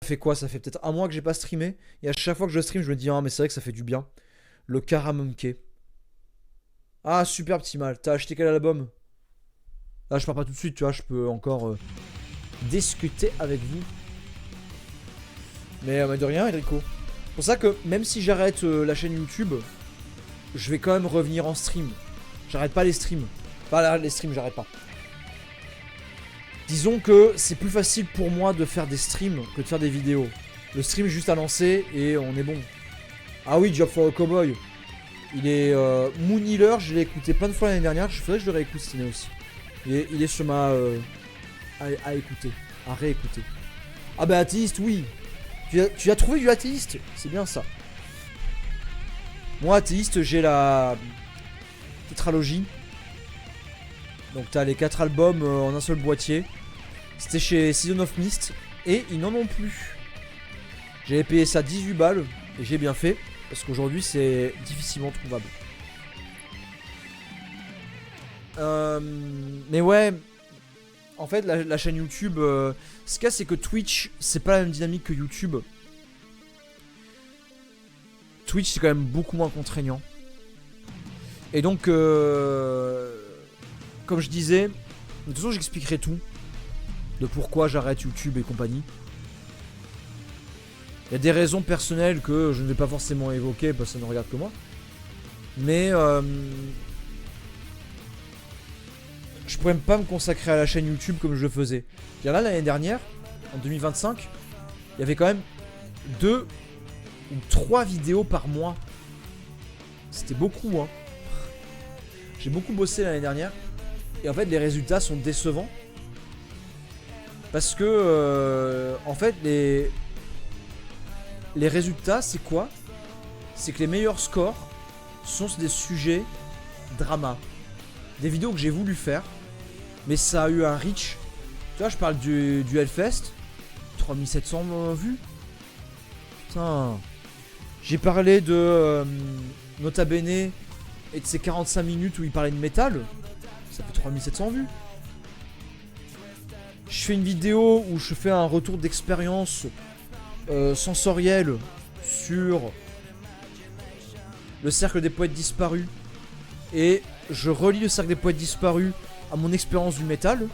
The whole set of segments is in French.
fait quoi? Ça fait peut-être un mois que j'ai pas streamé. Et à chaque fois que je stream, je me dis, ah, mais c'est vrai que ça fait du bien. Le Karamonkey. Ah, super petit mal. T'as acheté quel album? Là, je pars pas tout de suite, tu vois, je peux encore discuter avec vous. Mais de rien, Enrico. C'est pour ça que même si j'arrête la chaîne YouTube, je vais quand même revenir en stream. J'arrête pas les streams. Pas les streams, j'arrête pas. Disons que c'est plus facile pour moi de faire des streams que de faire des vidéos. Le stream est juste à lancer et on est bon. Ah oui, Job for a Cowboy. Il est Moon Healer, je l'ai écouté plein de fois l'année dernière. Je faudrait que je le réécoute cette année aussi. Il est sur ma... à écouter, à réécouter. Ah bah athéiste, oui. Tu as trouvé du athéiste? C'est bien ça. Moi, athéiste, j'ai la tétralogie. Donc t'as les 4 albums en un seul boîtier. C'était chez Season of Mist. Et ils n'en ont plus. J'avais payé ça 18 balles. Et j'ai bien fait. Parce qu'aujourd'hui c'est difficilement trouvable. Mais ouais. En fait la chaîne YouTube, ce qu'il y a c'est que Twitch c'est pas la même dynamique que YouTube. Twitch c'est quand même beaucoup moins contraignant. Et donc comme je disais, de toute façon j'expliquerai tout. De pourquoi j'arrête YouTube et compagnie. Il y a des raisons personnelles que je ne vais pas forcément évoquer parce que ça ne regarde que moi. Mais je pourrais pas me consacrer à la chaîne YouTube comme je le faisais. Là l'année dernière, en 2025, il y avait quand même 2 ou 3 vidéos par mois. C'était beaucoup hein. J'ai beaucoup bossé l'année dernière. Et en fait les résultats sont décevants. Parce que en fait les résultats c'est quoi? C'est que les meilleurs scores sont des sujets drama. Des vidéos que j'ai voulu faire. Mais ça a eu un reach. Tu vois je parle du Hellfest. 3700 vues. Putain. J'ai parlé de Nota Bene et de ces 45 minutes où il parlait de métal. Ça fait 3700 vues. Je fais une vidéo où je fais un retour d'expérience sensorielle sur le cercle des poètes disparus. Et je relie le cercle des poètes disparus à mon expérience du métal.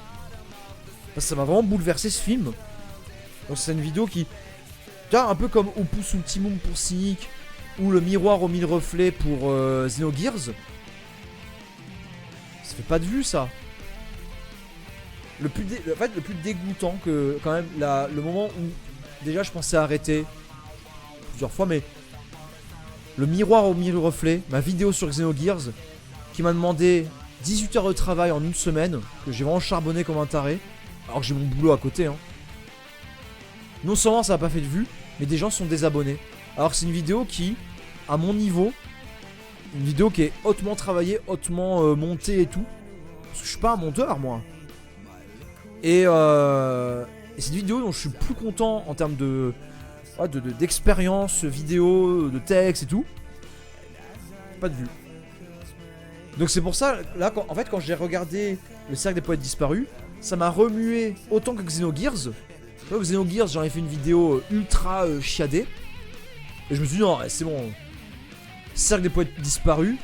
Parce que ça m'a vraiment bouleversé ce film. Donc c'est une vidéo qui... Tu vois, un peu comme Opus Ultimum pour Cynic ou le miroir aux 1000 reflets pour Xenogears. Ça fait pas de vue ça. En fait, le plus dégoûtant que quand même le moment où déjà je pensais arrêter plusieurs fois, mais le miroir aux 1000 reflets, ma vidéo sur Xenogears qui m'a demandé 18 heures de travail en une semaine, que j'ai vraiment charbonné comme un taré, alors que j'ai mon boulot à côté hein. Non seulement ça n'a pas fait de vue, mais des gens sont désabonnés. Alors que c'est une vidéo qui, à mon niveau, une vidéo qui est hautement travaillée, hautement montée et tout. Parce que je suis pas un monteur moi. Et c'est une vidéo dont je suis plus content en termes d'expérience vidéo, de texte et tout. Pas de vue. Donc c'est pour ça, là, en fait, quand j'ai regardé le cercle des poètes disparus, ça m'a remué autant que Xenogears. Xenogears, j'en ai fait une vidéo ultra chiadée. Et je me suis dit, non, c'est bon. Cercle des poètes disparus,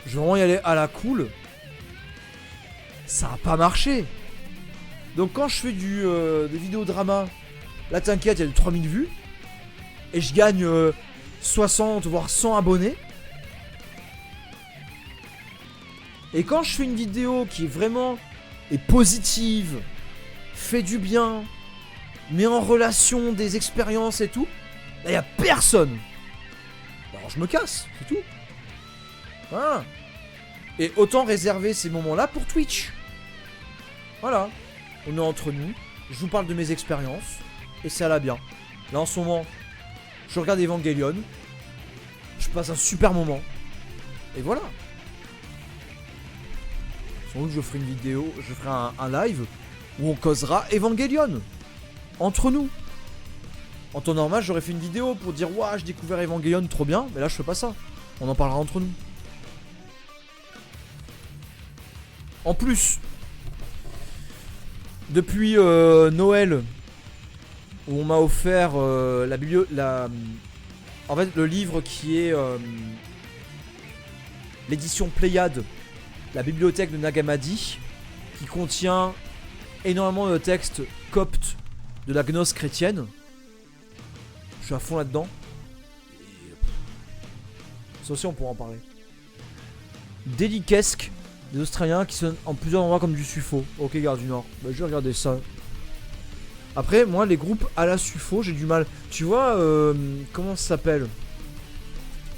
je vais vraiment y aller à la cool. Ça a pas marché. Donc quand je fais des vidéos drama, là t'inquiète, il y a de 3000 vues. Et je gagne 60 voire 100 abonnés. Et quand je fais une vidéo qui est positive, fait du bien, met en relation des expériences et tout, là y a personne. Alors je me casse, c'est tout. Voilà. Et autant réserver ces moments-là pour Twitch. Voilà. On est entre nous, je vous parle de mes expériences, et ça allait bien. Là en ce moment, je regarde Evangelion, je passe un super moment, et voilà. Sans doute je ferai une vidéo, je ferai un live, où on causera Evangelion, entre nous. En temps normal, j'aurais fait une vidéo pour dire « Ouah, j'ai découvert Evangelion, trop bien », mais là je fais pas ça. On en parlera entre nous. En plus... Depuis Noël, où on m'a offert en fait, le livre qui est l'édition Pléiade, la bibliothèque de Nagamadi, qui contient énormément de textes coptes de la gnose chrétienne. Je suis à fond là-dedans. Ça aussi, on pourra en parler. Déliquesque des Australiens qui sonnent en plusieurs endroits comme du Sufo. Ok, Gare du Nord. Bah, je vais regarder ça. Après, moi, les groupes à la Sufo, j'ai du mal. Tu vois, comment ça s'appelle,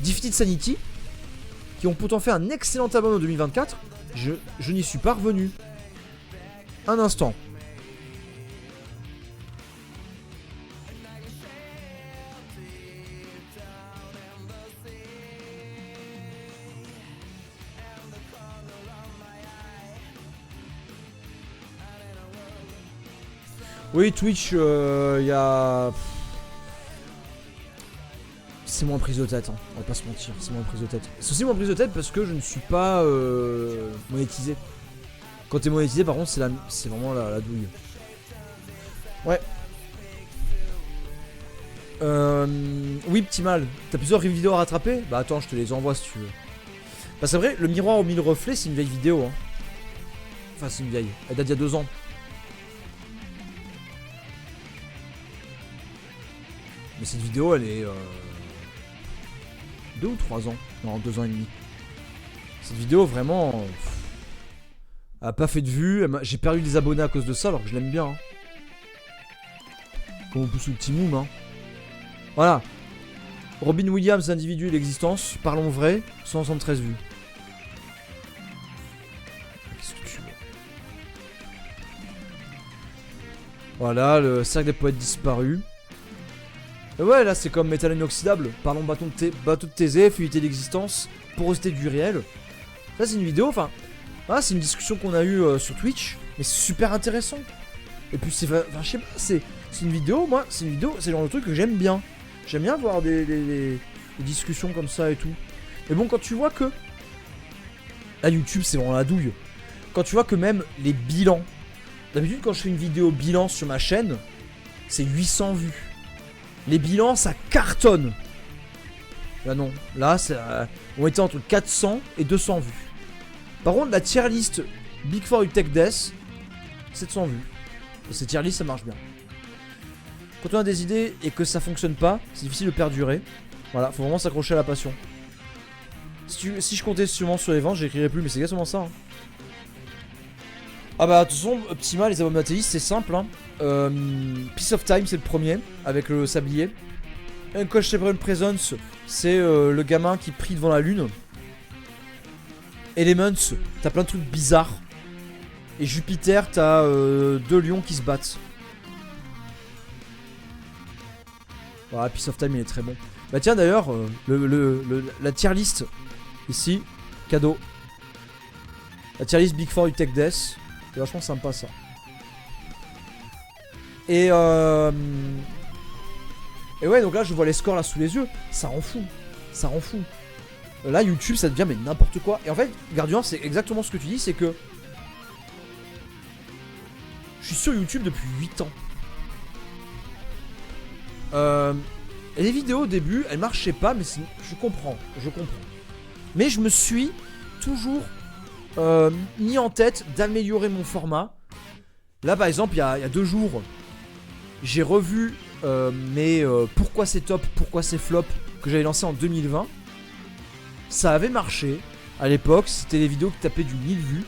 Defeated Sanity, qui ont pourtant fait un excellent album en 2024. Je n'y suis pas revenu. Un instant. Oui, Twitch, il y a... C'est moins prise de tête, hein. On va pas se mentir, c'est moins prise de tête. C'est aussi moins prise de tête parce que je ne suis pas monétisé. Quand t'es monétisé, par contre, c'est vraiment la douille. Ouais. Oui, petit mal. T'as plusieurs vidéos à rattraper? Bah attends, je te les envoie si tu veux. Parce que c'est vrai, le miroir aux 1000 reflets, c'est une vieille vidéo, hein. Enfin, c'est une vieille. Elle date d'il y a 2 ans. Mais cette vidéo, elle est... 2 ou 3 ans. Non, 2 ans et demi. Cette vidéo, vraiment... elle a pas fait de vues. J'ai perdu des abonnés à cause de ça, alors que je l'aime bien. Hein. Comme on pousse le petit moum. Hein. Voilà. Robin Williams, l'individu et l'existence. Parlons vrai. 173 vues. Qu'est-ce que tu veux? Voilà, le cercle des poètes disparus. Et ouais, là c'est comme métal inoxydable. Parlons bateau de Thésée, fluidité d'existence, porosité du réel. Ça c'est une vidéo, enfin, voilà, c'est une discussion qu'on a eue sur Twitch, mais c'est super intéressant. Et puis c'est, enfin, je sais pas, c'est une vidéo, moi, c'est le genre de truc que j'aime bien. J'aime bien voir des discussions comme ça et tout. Mais bon, quand tu vois que... Là, YouTube, c'est vraiment la douille. Quand tu vois que même les bilans... D'habitude, quand je fais une vidéo bilan sur ma chaîne, c'est 800 vues. Les bilans, ça cartonne. Là, non. Là, on était entre 400 et 200 vues. Par contre, la tier list Big Four du Tech Death, 700 vues. Et cette tier list, ça marche bien. Quand on a des idées et que ça fonctionne pas, c'est difficile de perdurer. Voilà, faut vraiment s'accrocher à la passion. Si je comptais sûrement sur les ventes, j'écrirais plus, mais c'est exactement ça. Hein. Ah bah, de toute façon, Optima, les albums d'Athéis, c'est simple. Hein. Piece of Time, c'est le premier, avec le sablier. Unconscionable Presence, c'est le gamin qui prie devant la lune. Elements, t'as plein de trucs bizarres. Et Jupiter, t'as 2 lions qui se battent. Voilà, Piece of Time, il est très bon. Bah tiens, d'ailleurs, la tier list, ici, cadeau. La tier list Big Four du Tech Death, c'est vachement sympa ça. Et ouais, donc là je vois les scores là sous les yeux. Ça rend fou. Ça rend fou. Là YouTube ça devient mais n'importe quoi. Et en fait, Guardian, c'est exactement ce que tu dis, c'est que je suis sur YouTube depuis 8 ans. Et les vidéos au début, elles marchaient pas, mais je comprends. Mais je me suis toujours mis en tête d'améliorer mon format. Là par exemple, il y a 2 jours, j'ai revu pourquoi c'est top, pourquoi c'est flop que j'avais lancé en 2020. Ça avait marché à l'époque, c'était des vidéos qui tapaient du 1000 vues.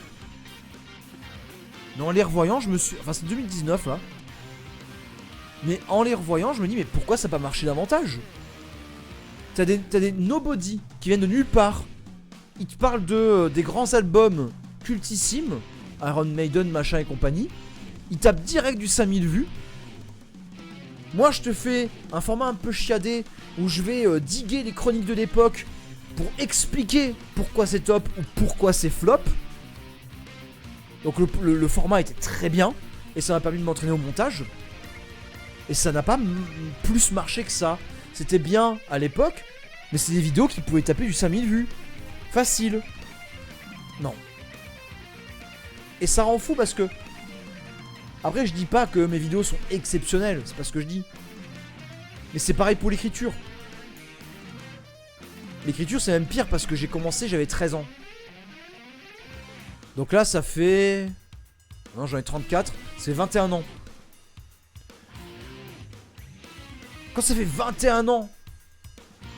Mais en les revoyant, je me suis... Enfin c'est 2019 là. Mais en les revoyant, je me dis mais pourquoi ça n'a pas marché davantage? T'as des nobody qui viennent de nulle part. Ils te parlent des grands albums cultissimes, Iron Maiden, machin et compagnie. Ils tapent direct du 5000 vues. Moi je te fais un format un peu chiadé où je vais diguer les chroniques de l'époque pour expliquer pourquoi c'est top ou pourquoi c'est flop. Donc le format était très bien et ça m'a permis de m'entraîner au montage. Et ça n'a pas plus marché que ça. C'était bien à l'époque, mais c'est des vidéos qui pouvaient taper du 5000 vues. Facile. Non. Et ça rend fou parce que Après, je dis pas que mes vidéos sont exceptionnelles, c'est pas ce que je dis. Mais c'est pareil pour l'écriture. L'écriture, c'est même pire parce que j'ai commencé, j'avais 13 ans. Donc là, ça fait... Non, j'en ai 34, c'est 21 ans. Quand ça fait 21 ans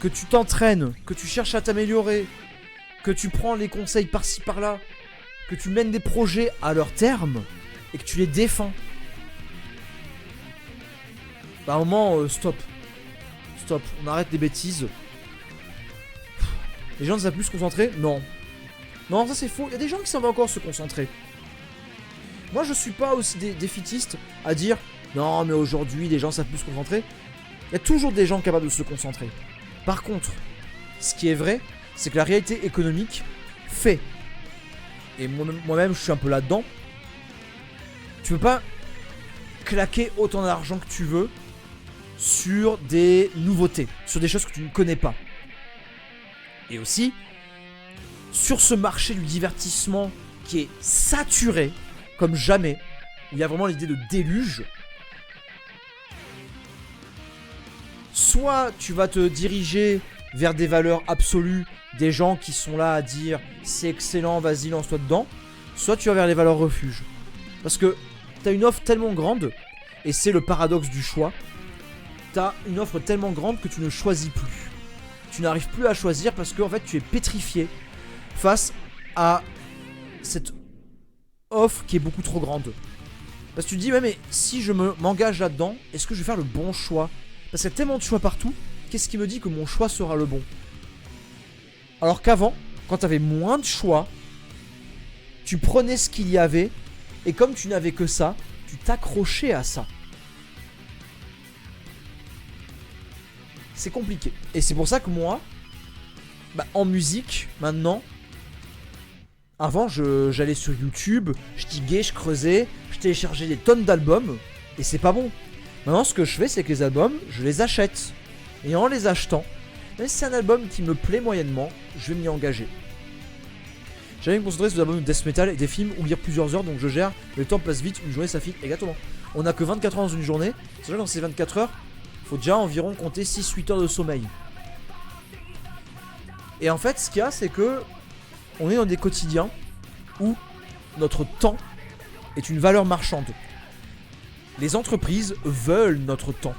que tu t'entraînes, que tu cherches à t'améliorer, que tu prends les conseils par-ci par-là, que tu mènes des projets à leur terme et que tu les défends. Bah, à un moment, stop. Stop, on arrête les bêtises. Les gens ne savent plus se concentrer? Non. Non, ça c'est faux. Il y a des gens qui savent encore se concentrer. Moi, je suis pas aussi défaitiste à dire non, mais aujourd'hui, les gens savent plus se concentrer. Il y a toujours des gens capables de se concentrer. Par contre, ce qui est vrai, c'est que la réalité économique fait. Et moi-même, je suis un peu là-dedans. Tu peux pas claquer autant d'argent que tu veux sur des nouveautés, sur des choses que tu ne connais pas. Et aussi, sur ce marché du divertissement qui est saturé, comme jamais, où il y a vraiment l'idée de déluge, soit tu vas te diriger vers des valeurs absolues, des gens qui sont là à dire c'est excellent, vas-y, lance-toi dedans, soit tu vas vers les valeurs refuge. Parce que t'as une offre tellement grande, et c'est le paradoxe du choix, t'as une offre tellement grande que tu ne choisis plus. Tu n'arrives plus à choisir parce que en fait tu es pétrifié face à cette offre qui est beaucoup trop grande. Parce que tu te dis ouais mais si je m'engage là-dedans, est-ce que je vais faire le bon choix? Parce qu'il y a tellement de choix partout, qu'est-ce qui me dit que mon choix sera le bon? Alors qu'avant, quand tu avais moins de choix, tu prenais ce qu'il y avait, et comme tu n'avais que ça, tu t'accrochais à ça. C'est compliqué. Et c'est pour ça que moi, en musique, maintenant, avant j'allais sur YouTube, je diguais, je creusais, je téléchargeais des tonnes d'albums, et c'est pas bon. Maintenant ce que je fais, c'est que les albums, je les achète. Et en les achetant, même si c'est un album qui me plaît moyennement, je vais m'y engager. J'allais me concentrer sur des albums de death metal et des films ou lire plusieurs heures, donc je gère, le temps passe vite, une journée ça file, exactement. On a que 24 heures dans une journée, c'est vrai que dans ces 24 heures, faut déjà environ compter 6-8 heures de sommeil. Et en fait, ce qu'il y a, c'est que on est dans des quotidiens où notre temps est une valeur marchande. Les entreprises veulent notre temps.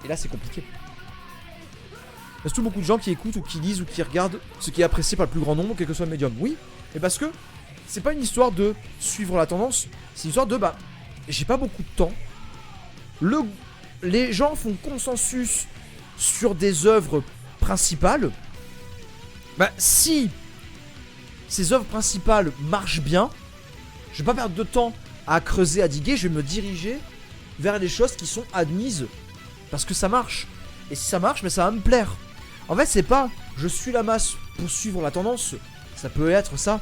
Et là, c'est compliqué. Il y a surtout beaucoup de gens qui écoutent ou qui lisent ou qui regardent ce qui est apprécié par le plus grand nombre, quel que soit le médium. Oui, mais parce que c'est pas une histoire de suivre la tendance, c'est une histoire de j'ai pas beaucoup de temps. Les gens font consensus sur des œuvres principales. Si ces œuvres principales marchent bien, je vais pas perdre de temps à creuser, à diguer, je vais me diriger vers les choses qui sont admises parce que ça marche. Et si ça marche, ça va me plaire. En fait, c'est pas je suis la masse pour suivre la tendance. Ça peut être ça.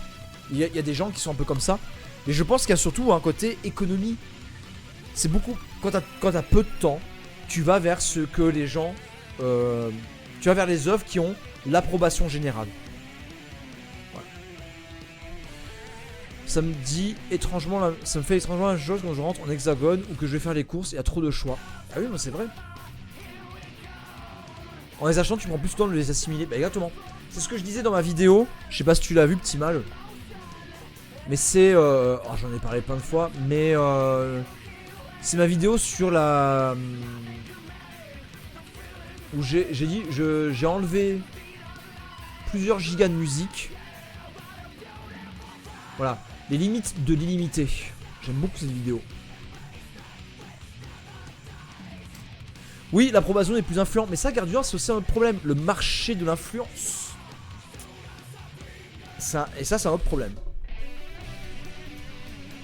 Il y a des gens qui sont un peu comme ça. Mais je pense qu'il y a surtout un côté économie. C'est beaucoup. Quand t'as peu de temps, tu vas vers ce que les gens. Tu vas vers les œuvres qui ont l'approbation générale. Voilà. Ça me fait étrangement la même chose quand je rentre en hexagone ou que je vais faire les courses, il y a trop de choix. Ah oui, c'est vrai. En les achetant, tu prends plus de temps de les assimiler. Exactement. C'est ce que je disais dans ma vidéo. Je sais pas si tu l'as vu, petit mal. Mais c'est. J'en ai parlé plein de fois. Mais c'est ma vidéo sur la. Où j'ai dit. J'ai enlevé plusieurs gigas de musique. Voilà. Les limites de l'illimité. J'aime beaucoup cette vidéo. Oui, l'approbation est plus influente. Mais ça, Garduin, c'est aussi un autre problème. Le marché de l'influence. Et ça, c'est un autre problème.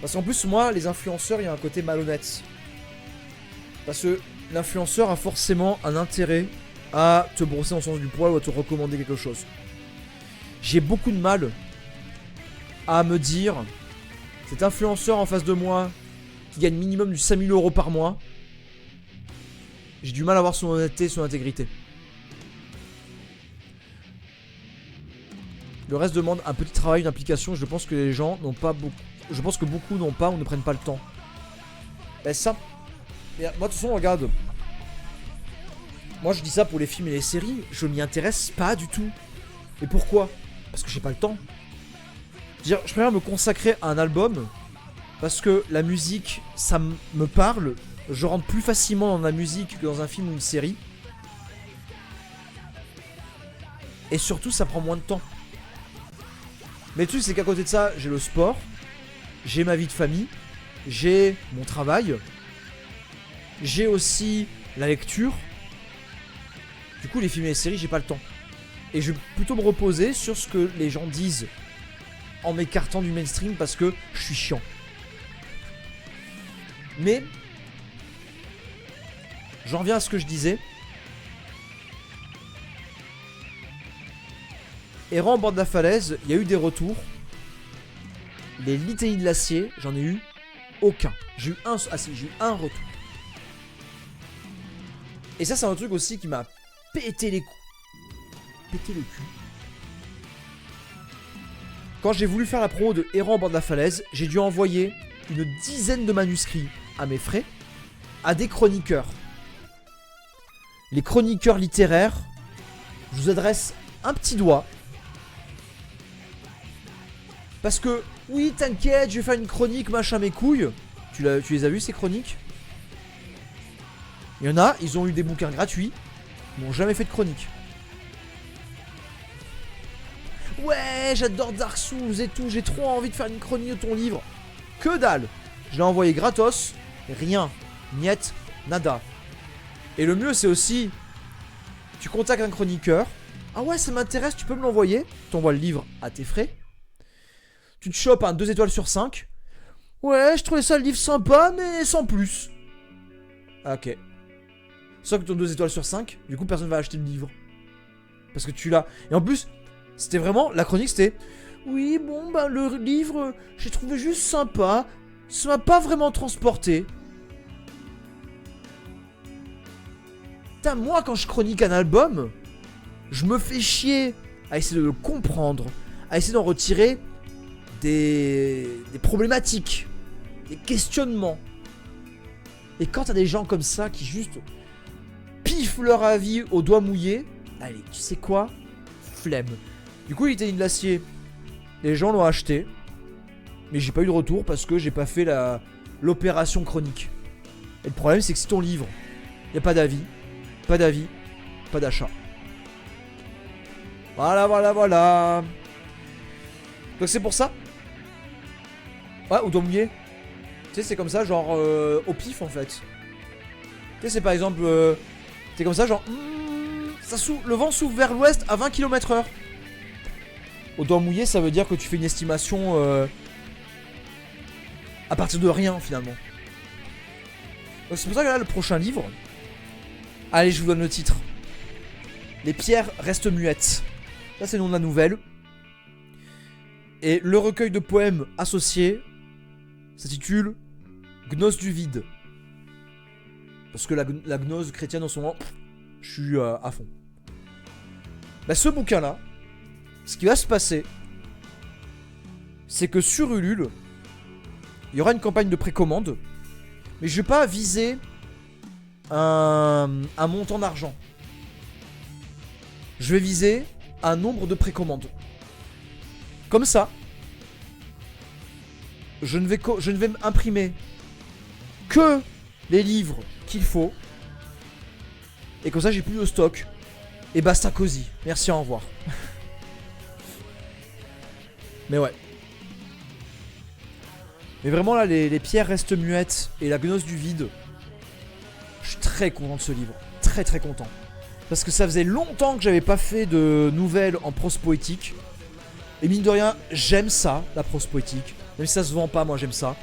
Parce qu'en plus, moi, les influenceurs, il y a un côté malhonnête. Parce que l'influenceur a forcément un intérêt à te brosser dans le sens du poil ou à te recommander quelque chose. J'ai beaucoup de mal à me dire, cet influenceur en face de moi, qui gagne minimum du 5000 € par mois, j'ai du mal à avoir son honnêteté, son intégrité. Le reste demande un petit travail, une application. Je pense que les gens n'ont pas beaucoup. je pense que beaucoup n'ont pas ou ne prennent pas le temps. Ben ça. Et moi de toute façon regarde. Moi je dis ça pour les films et les séries, je m'y intéresse pas du tout. Et pourquoi? Parce que j'ai pas le temps. Dire, je préfère me consacrer à un album parce que la musique, ça me parle. Je rentre plus facilement dans la musique que dans un film ou une série. Et surtout, ça prend moins de temps. Mais le truc, c'est qu'à côté de ça, j'ai le sport, j'ai ma vie de famille, j'ai mon travail, j'ai aussi la lecture. Du coup, les films et les séries, j'ai pas le temps. Et je vais plutôt me reposer sur ce que les gens disent en m'écartant du mainstream parce que je suis chiant. Mais j'en reviens à ce que je disais. Errant en bord de la falaise, il y a eu des retours. Les litanies de l'acier, j'en ai eu aucun. J'ai eu un, j'ai eu un retour. Et ça, c'est un truc aussi qui m'a pété les coups. Pété le cul. Quand j'ai voulu faire la promo de Errant en bord de la falaise, j'ai dû envoyer une dizaine de manuscrits à mes frais, à des chroniqueurs. Les chroniqueurs littéraires, je vous adresse un petit doigt. Parce que, oui, t'inquiète, je vais faire une chronique, machin, mes couilles. Tu les as vus, ces chroniques? Il y en a, ils ont eu des bouquins gratuits, ils n'ont jamais fait de chronique. Ouais, j'adore Dark Souls et tout, j'ai trop envie de faire une chronique de ton livre. Que dalle! Je l'ai envoyé gratos, rien, niet, nada. Et le mieux, c'est aussi, tu contactes un chroniqueur. Ah ouais, ça m'intéresse, tu peux me l'envoyer. T'envoies le livre à tes frais. Tu te chopes un 2 étoiles sur 5. Ouais, je trouvais ça le livre sympa, mais sans plus. Ah, ok. Sauf que ton 2 étoiles sur 5, du coup, personne va acheter le livre. Parce que tu l'as. Et en plus, c'était vraiment. La chronique, c'était. Oui, bon, bah, le livre, j'ai trouvé juste sympa. Ça m'a pas vraiment transporté. Putain, moi, quand je chronique un album, je me fais chier à essayer de le comprendre, à essayer d'en retirer des problématiques, des questionnements. Et quand t'as des gens comme ça qui juste piffent leur avis au doigt mouillé, allez, tu sais quoi? Flemme. Du coup, il était de l'acier. Les gens l'ont acheté, mais j'ai pas eu de retour parce que j'ai pas fait l'opération chronique. Et le problème, c'est que si ton livre, y a pas d'avis, pas d'achat. Voilà. Donc c'est pour ça. Ouais, au doigt mouillé. Tu sais, c'est comme ça, genre au pif en fait. Tu sais, c'est par exemple. T'es comme ça, genre. Le vent souffle vers l'ouest à 20 km/h. Au doigt mouillé, ça veut dire que tu fais une estimation à partir de rien finalement. Donc c'est pour ça que là, le prochain livre. Allez, je vous donne le titre. Les pierres restent muettes. Ça, c'est le nom de la nouvelle. Et le recueil de poèmes associé s'intitule Gnose du vide. Parce que la gnose chrétienne en ce moment, je suis à fond. Bah, ce bouquin-là, ce qui va se passer, c'est que sur Ulule, il y aura une campagne de précommande, mais je vais pas viser un montant d'argent. Je vais viser un nombre de précommandes. Comme ça, je ne vais imprimer que les livres qu'il faut. Et comme ça, j'ai plus de stock. Et basta cosy. Merci, au revoir. Mais ouais. Mais vraiment là, les pierres restent muettes et la gnose du vide. Je suis très content de ce livre. Très très content. Parce que ça faisait longtemps que j'avais pas fait de nouvelles en prose poétique. Et mine de rien, j'aime ça, la prose poétique. Même si ça se vend pas, moi j'aime ça.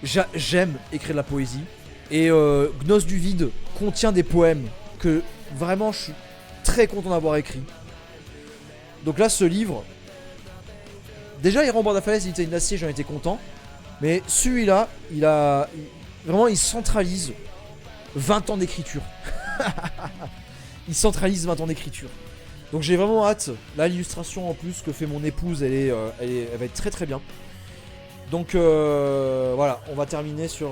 J'aime écrire de la poésie. Et Gnose du vide contient des poèmes que vraiment je suis très content d'avoir écrit. Donc là, ce livre, déjà Errant au bord de la falaise, il était une acier, j'en étais content. Mais celui-là, vraiment, il centralise 20 ans d'écriture. Il centralise 20 ans d'écriture. Donc j'ai vraiment hâte. Là, l'illustration en plus que fait mon épouse, elle va être très très bien. Donc voilà, on va terminer sur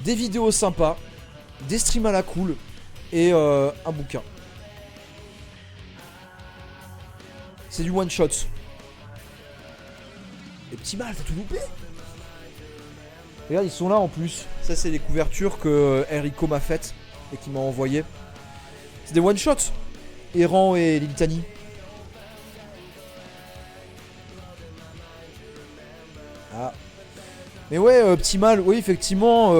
des vidéos sympas, des streams à la cool et un bouquin. C'est du one shot. Et petit mal, t'as tout loupé. Regarde, ils sont là en plus. Ça, c'est les couvertures que Enrico m'a faites et qui m'a envoyé. C'est des one shots. Errant et les litanies. Ah. Mais ouais, petit mal, oui, effectivement,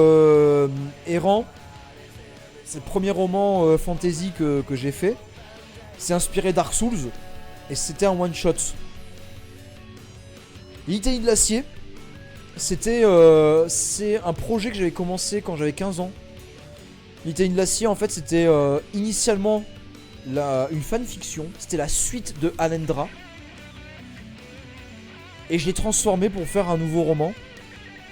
Errant, c'est le premier roman fantasy que j'ai fait. C'est inspiré Dark Souls. Et c'était un one shot. Litanie de l'acier, c'est un projet que j'avais commencé quand j'avais 15 ans. Litanie de l'acier, en fait, c'était initialement une fanfiction. C'était la suite de Alendra. Et je l'ai transformé pour faire un nouveau roman.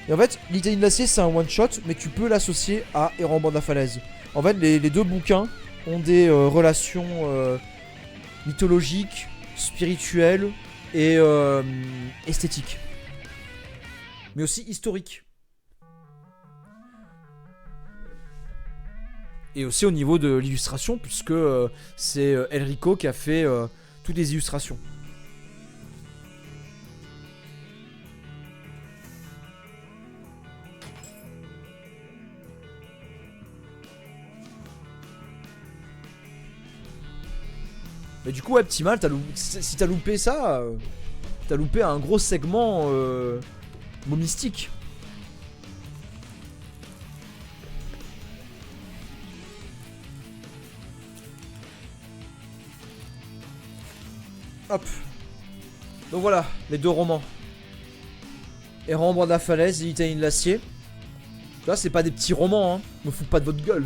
Et en fait, Litanie de l'acier, c'est un one shot, mais tu peux l'associer à Errant bord de la falaise. En fait, les deux bouquins ont des relations mythologiques, spirituelles et esthétiques. Mais aussi historiques. Et aussi au niveau de l'illustration, puisque c'est Enrico qui a fait toutes les illustrations. Mais du coup, ouais, petit mal, si t'as loupé ça, t'as loupé un gros segment mot mystique. Hop. Donc voilà, les deux romans. Errant bord de la falaise et Litanie de l'acier. Là, c'est pas des petits romans, hein. Me fous pas de votre gueule.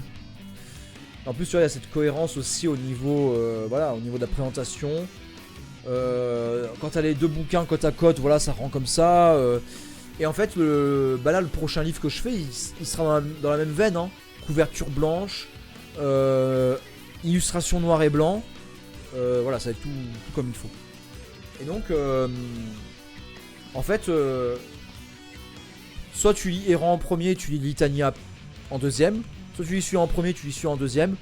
En plus, tu vois, il y a cette cohérence aussi au niveau, voilà, au niveau de la présentation. Quand t'as les deux bouquins côte à côte, voilà, ça rend comme ça. Et en fait, là, le prochain livre que je fais, il sera dans la même veine. Hein. Couverture blanche, illustration noir et blanc. Voilà, ça va être tout comme il faut. Et donc, en fait, soit tu lis Errant en premier, tu lis Litania en deuxième. Soit tu lis celui en premier, tu lis celui en deuxième.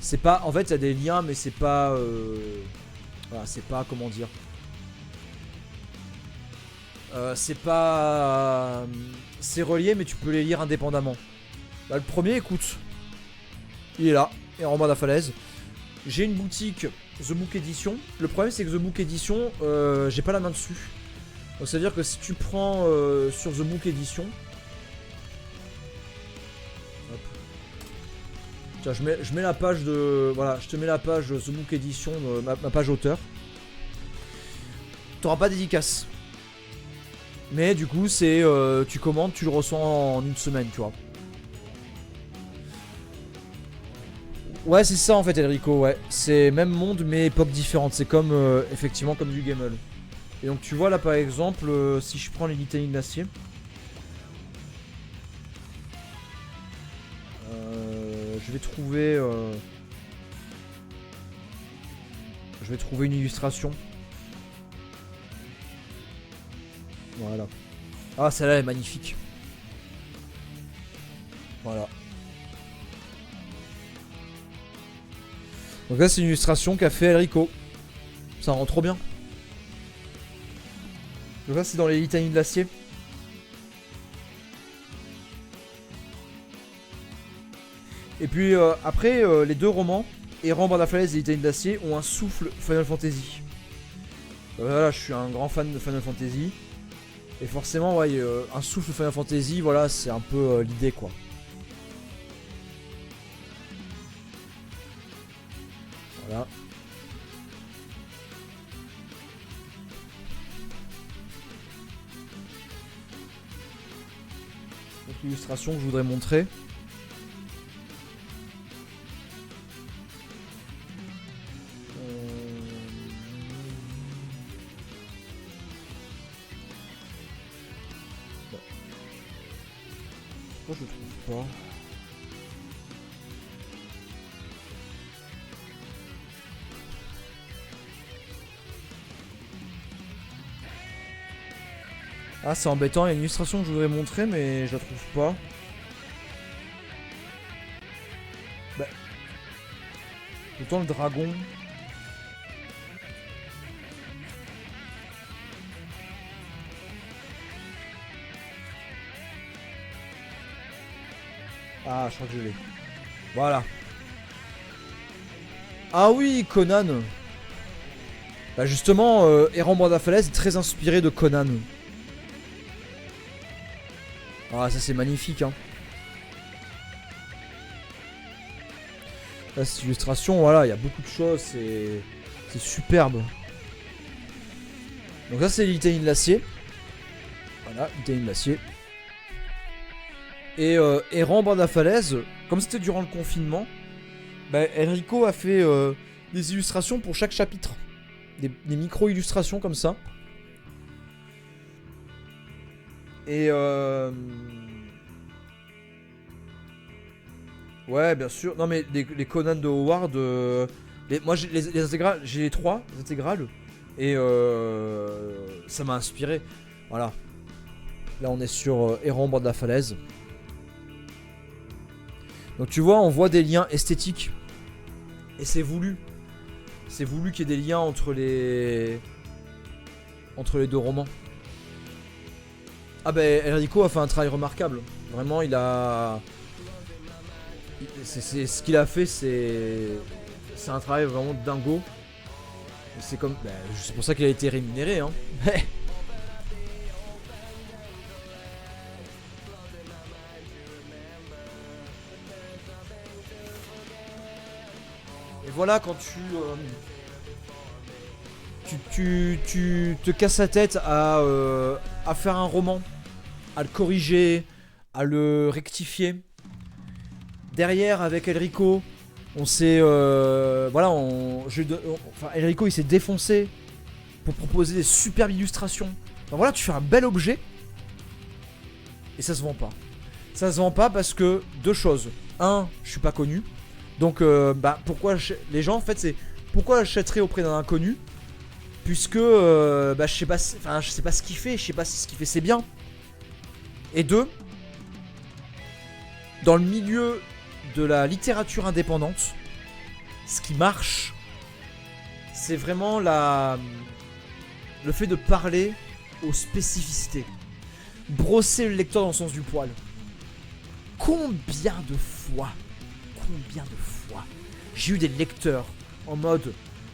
C'est pas, en fait, il y a des liens, mais c'est pas, voilà, c'est pas, comment dire. C'est pas, c'est relié, mais tu peux les lire indépendamment. Bah, le premier, écoute, il est là, Errant bord de la falaise. J'ai une boutique The Book Edition. Le problème, c'est que The Book Edition, j'ai pas la main dessus. Donc, c'est à dire que si tu prends sur The Book Edition. Tiens, je mets la page de. Voilà, je te mets la page The Book Edition, ma page auteur. T'auras pas de dédicace. Mais du coup, c'est. Tu commandes, tu le reçois en une semaine, tu vois. Ouais, c'est ça en fait, Enrico, ouais. C'est même monde, mais époque différente. C'est comme. Effectivement, comme du Gamel. Et donc, tu vois là par exemple, si je prends les Litanies de l'acier. Je vais trouver une illustration. Voilà. Ah, celle-là est magnifique. Voilà. Donc là, c'est une illustration qu'a fait Enrico. Ça rend trop bien. Donc là, c'est dans les Litanies de l'acier. Et puis après, les deux romans, Errant bord de la falaise et Litanie de l'acier, ont un souffle Final Fantasy. Voilà, je suis un grand fan de Final Fantasy. Et forcément, ouais, un souffle Final Fantasy, voilà, c'est un peu l'idée, quoi. Voilà. Donc l'illustration que je voudrais montrer. Pourquoi je le trouve pas? Ah, c'est embêtant, il y a une illustration que je voudrais montrer, mais je la trouve pas. Bah. Autant le dragon. Ah, je crois que je l'ai. Voilà. Ah oui, Conan. Bah justement, Errant Bord de la Falaise est très inspiré de Conan. Ah, ça c'est magnifique, hein. Là, cette illustration, voilà, il y a beaucoup de choses, c'est superbe. Donc là, c'est l'Italie de l'acier. Voilà, l'Italie de l'acier. Et Errant Bord de la Falaise, comme c'était durant le confinement, bah, Enrico a fait des illustrations pour chaque chapitre. Des micro-illustrations comme ça. Et ouais, bien sûr. Non, mais les Conan de Howard. Moi, j'ai les intégrales. J'ai les 3 intégrales. Et ça m'a inspiré. Voilà. Là, on est sur Errant Bord de la Falaise. Donc, tu vois, on voit des liens esthétiques. Et c'est voulu. C'est voulu qu'il y ait des liens entre les deux romans. Ah ben Enrico a fait un travail remarquable. Vraiment, il a... ce qu'il a fait, c'est un travail vraiment dingo. C'est comme... Ben, c'est pour ça qu'il a été rémunéré, hein. Et voilà, quand tu te casses la tête à faire un roman, à le corriger, à le rectifier. Derrière, avec Enrico, on s'est... voilà, enfin, Enrico, il s'est défoncé pour proposer des superbes illustrations. Enfin, voilà, tu fais un bel objet, et ça se vend pas. Ça se vend pas parce que, deux choses. Un, je suis pas connu. Donc, bah, pourquoi les gens, en fait, c'est... Pourquoi achèteraient auprès d'un inconnu? Puisque, bah, je sais pas ce qu'il fait, je sais pas si ce qu'il fait c'est bien. Et deux, dans le milieu de la littérature indépendante, ce qui marche, c'est vraiment le fait de parler aux spécificités. Brosser le lecteur dans le sens du poil. Combien de fois j'ai eu des lecteurs en mode: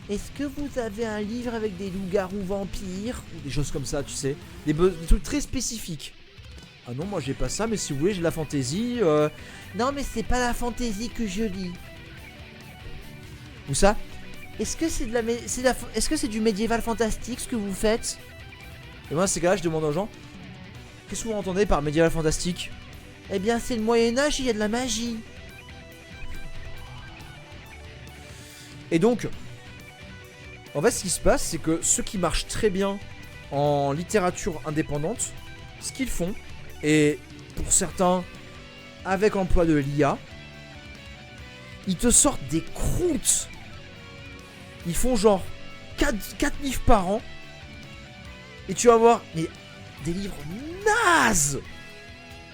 est-ce que vous avez un livre avec des loups-garous vampires? Ou des choses comme ça, tu sais. Des trucs très spécifiques. Ah non, moi j'ai pas ça, mais si vous voulez, j'ai de la fantaisie. Non, mais c'est pas la fantaisie que je lis. Ou ça? Est-ce que c'est est-ce que c'est du médiéval fantastique ce que vous faites? Et moi, c'est que là, je demande aux gens: qu'est-ce que vous entendez par médiéval fantastique? Eh bien, c'est le Moyen-Âge, il y a de la magie. Et donc, en fait, ce qui se passe, c'est que ceux qui marchent très bien en littérature indépendante, ce qu'ils font, et pour certains, avec l'emploi de l'IA, ils te sortent des croûtes. Ils font genre 4 livres par an, et tu vas voir des livres nazes.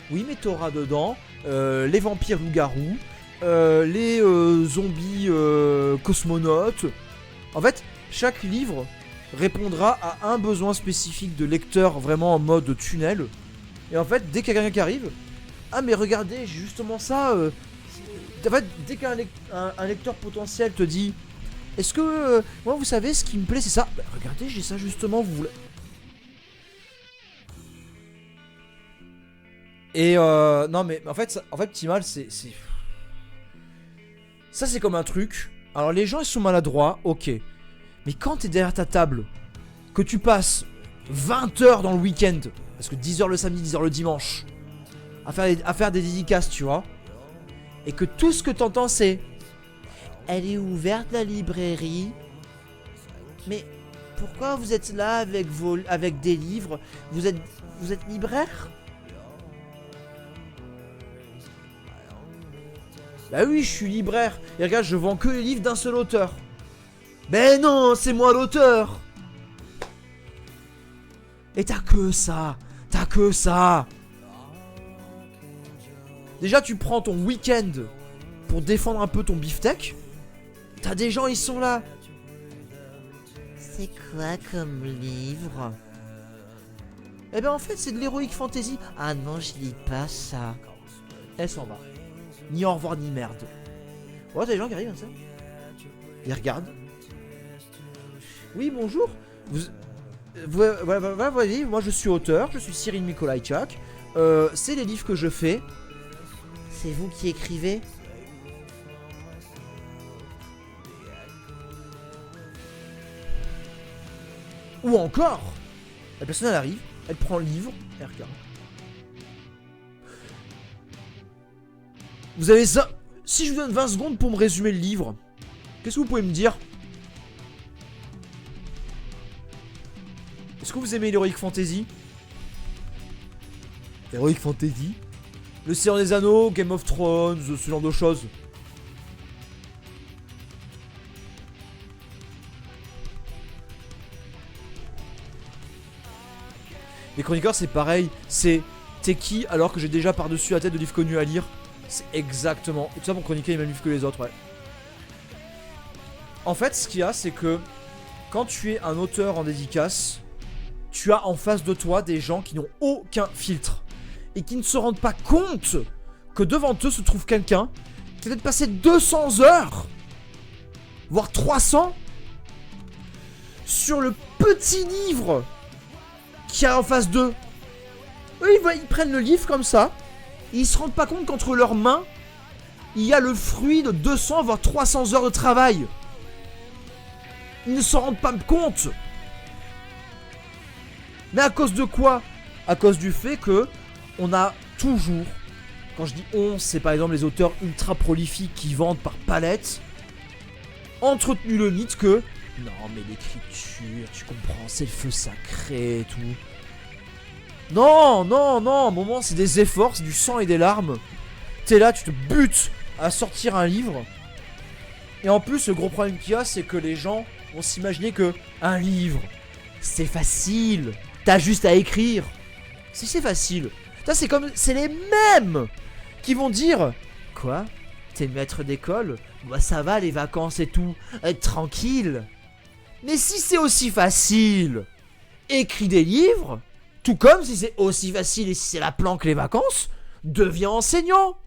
Oui, mais t'auras dedans les vampires loups-garous, les zombies cosmonautes. En fait, chaque livre répondra à un besoin spécifique de lecteur vraiment en mode tunnel. Et en fait, dès qu'il y a quelqu'un qui arrive, ah mais regardez, j'ai justement ça. En fait, dès qu'un lecteur potentiel te dit: est-ce que moi vous savez ce qui me plaît c'est ça, bah, regardez, j'ai ça justement, vous voulez. Et non mais en fait Timal c'est ça, c'est comme un truc. Alors les gens ils sont maladroits, ok. Mais quand t'es derrière ta table, que tu passes 20 heures dans le week-end, parce que 10 heures le samedi, 10 heures le dimanche, à faire des dédicaces, tu vois, et que tout ce que t'entends c'est: elle est ouverte la librairie. Mais pourquoi vous êtes là avec des livres? Vous êtes libraire? Bah oui, je suis libraire. Et regarde, je vends que les livres d'un seul auteur. Mais non, c'est moi l'auteur. Et t'as que ça. T'as que ça. Déjà, tu prends ton week-end pour défendre un peu ton beefsteak. T'as des gens, ils sont là. C'est quoi comme livre? Eh ben en fait, c'est de l'heroic fantasy. Ah non, je lis pas ça. Elle s'en va. Ni au revoir, ni merde. Ouais, t'as des gens qui arrivent comme ça. Ils regardent. Oui, bonjour. Voilà, voyez, moi je suis auteur, je suis Cyril Mikolajczak. C'est les livres que je fais. C'est vous qui écrivez? Ou encore, la personne elle arrive, elle prend le livre, elle regarde. Vous avez ça. Si je vous donne 20 secondes pour me résumer le livre, qu'est-ce que vous pouvez me dire? Est-ce que vous aimez l'Heroic Fantasy? Heroic Fantasy? Le Seigneur des Anneaux, Game of Thrones, ce genre de choses. Les chroniqueurs c'est pareil, c'est t'es qui alors que j'ai déjà par-dessus la tête de livres connus à lire. C'est exactement. Et tout ça pour chroniquer les mêmes livres que les autres, ouais. En fait, ce qu'il y a, c'est que quand tu es un auteur en dédicace, tu as en face de toi des gens qui n'ont aucun filtre. Et qui ne se rendent pas compte que devant eux se trouve quelqu'un qui a peut-être passé 200 heures, voire 300, sur le petit livre qu'il y a en face d'eux. Eux, ils prennent le livre comme ça, et ils se rendent pas compte qu'entre leurs mains, il y a le fruit de 200 voire 300 heures de travail. Ils ne s'en rendent pas compte. Mais à cause de quoi? À cause du fait que on a toujours, quand je dis on, c'est par exemple les auteurs ultra prolifiques qui vendent par palette, entretenu le mythe que non mais l'écriture, tu comprends, c'est le feu sacré et tout. Non, non, non, à un moment c'est des efforts, c'est du sang et des larmes. T'es là, tu te butes à sortir un livre. Et en plus le gros problème qu'il y a, c'est que les gens vont s'imaginer que un livre, c'est facile, t'as juste à écrire. Si c'est facile. Ça c'est comme, c'est les mêmes qui vont dire quoi? T'es maître d'école? Bah ça va les vacances et tout, être tranquille. Mais si c'est aussi facile, écris des livres. Tout comme si c'est aussi facile et si c'est la planque les vacances, deviens enseignant.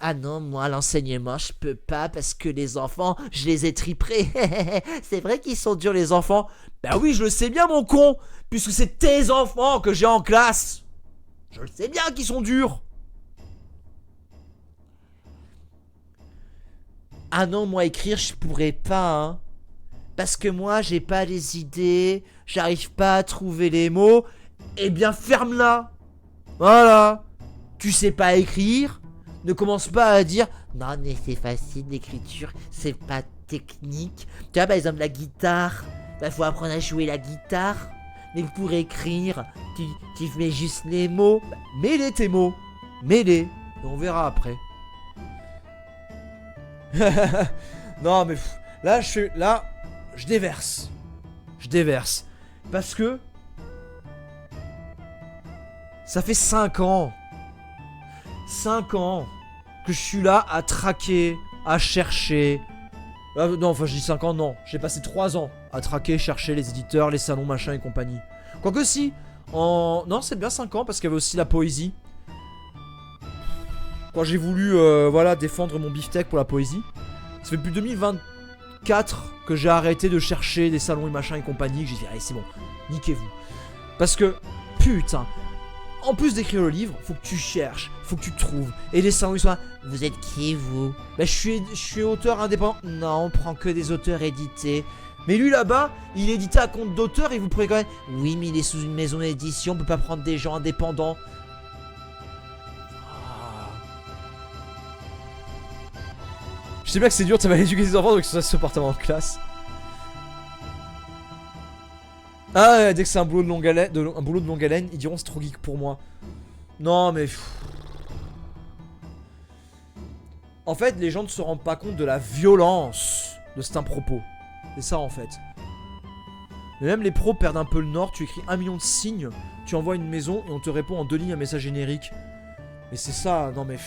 Ah non, moi l'enseignement je peux pas parce que les enfants je les ai triprés. C'est vrai qu'ils sont durs les enfants. Bah oui je le sais bien mon con, puisque c'est tes enfants que j'ai en classe. Je le sais bien qu'ils sont durs. Ah non, moi écrire je pourrais pas hein. Parce que moi j'ai pas les idées, j'arrive pas à trouver les mots. Eh bien ferme-la. Voilà. Tu sais pas écrire, ne commence pas à dire non mais c'est facile l'écriture, c'est pas technique. Tu vois par exemple la guitare, bah faut apprendre à jouer la guitare. Mais pour écrire, tu mets juste les mots. Bah, mets-les tes mots. Mets-les. Et on verra après. Non mais là je déverse. Je déverse. Parce que ça fait 5 ans. 5 ans que je suis là à traquer, à chercher. Non, enfin je dis 5 ans, non. J'ai passé 3 ans à traquer, chercher les éditeurs, les salons, machin et compagnie. Quoique si, non c'est bien 5 ans parce qu'il y avait aussi la poésie. Quand j'ai voulu voilà, défendre mon beefsteak pour la poésie. Ça fait depuis 2024 que j'ai arrêté de chercher des salons et machin et compagnie. Que j'ai dit allez c'est bon, niquez-vous. Parce que, putain, en plus d'écrire le livre, faut que tu cherches, faut que tu trouves. Et les salons ils sont là, vous êtes qui vous? Bah je suis auteur indépendant. Non, on prend que des auteurs édités. Mais lui là-bas, il est édité à compte d'auteur et vous pourrez quand même... Oui, mais il est sous une maison d'édition, on peut pas prendre des gens indépendants. Je sais bien que c'est dur, ça va éduquer ses enfants, donc ça se porte en classe. Ah, ouais, dès que c'est un boulot de longue haleine, ils diront c'est trop geek pour moi. Non, mais... En fait, les gens ne se rendent pas compte de la violence de certains propos. C'est ça en fait. Mais même les pros perdent un peu le nord. Tu écris 1 million de signes, tu envoies une maison et on te répond en 2 lignes un message générique. Mais c'est ça, non mais...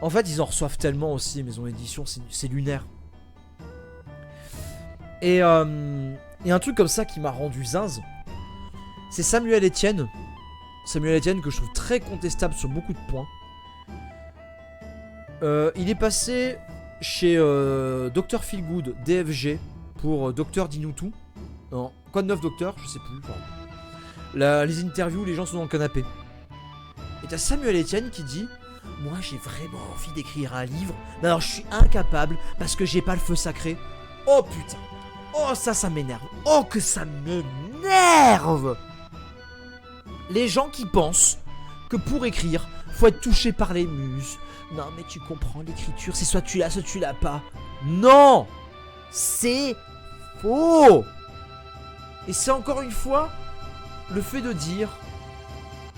En fait, ils en reçoivent tellement aussi, les maisons d'édition, c'est lunaire. Et un truc comme ça qui m'a rendu zinz, c'est Samuel Etienne. Samuel Etienne que je trouve très contestable sur beaucoup de points. Il est passé chez Dr Feelgood, DFG, pour Dr Dinoutou. Non, quoi de neuf Docteur, je sais plus. Enfin, les interviews, les gens sont dans le canapé. Et t'as Samuel Etienne qui dit: moi j'ai vraiment envie d'écrire un livre, mais alors je suis incapable parce que j'ai pas le feu sacré. Oh putain. Oh ça m'énerve. Oh que ça m'énerve. Les gens qui pensent que pour écrire, faut être touché par les muses. Non mais tu comprends, l'écriture c'est soit tu l'as, soit tu l'as pas. Non. C'est faux. Et c'est encore une fois le fait de dire: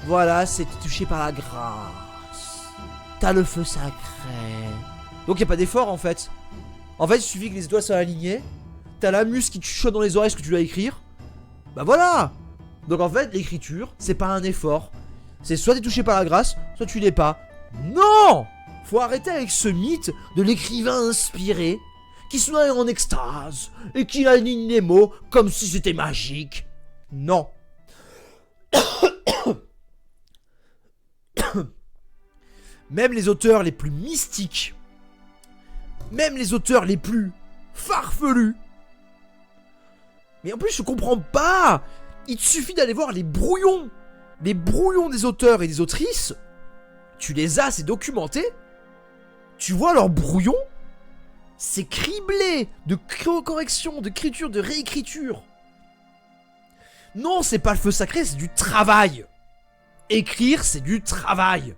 voilà, c'est touché par la grâce. T'as le feu sacré. Donc y a pas d'effort en fait. En fait il suffit que les étoiles soient alignées. T'as la muse qui te chuchote dans les oreilles ce que tu dois écrire. Bah voilà. Donc en fait l'écriture c'est pas un effort. C'est soit t'es touché par la grâce, soit tu l'es pas. Non. Faut arrêter avec ce mythe de l'écrivain inspiré qui se noie en extase et qui aligne les mots comme si c'était magique. Non. Même les auteurs les plus mystiques, même les auteurs les plus farfelus. Mais en plus je comprends pas. Il te suffit d'aller voir les brouillons des auteurs et des autrices. Tu les as, c'est documenté. Tu vois leurs brouillons. C'est criblé de correction, d'écriture, de réécriture. Non, c'est pas le feu sacré, c'est du travail. Écrire, c'est du travail.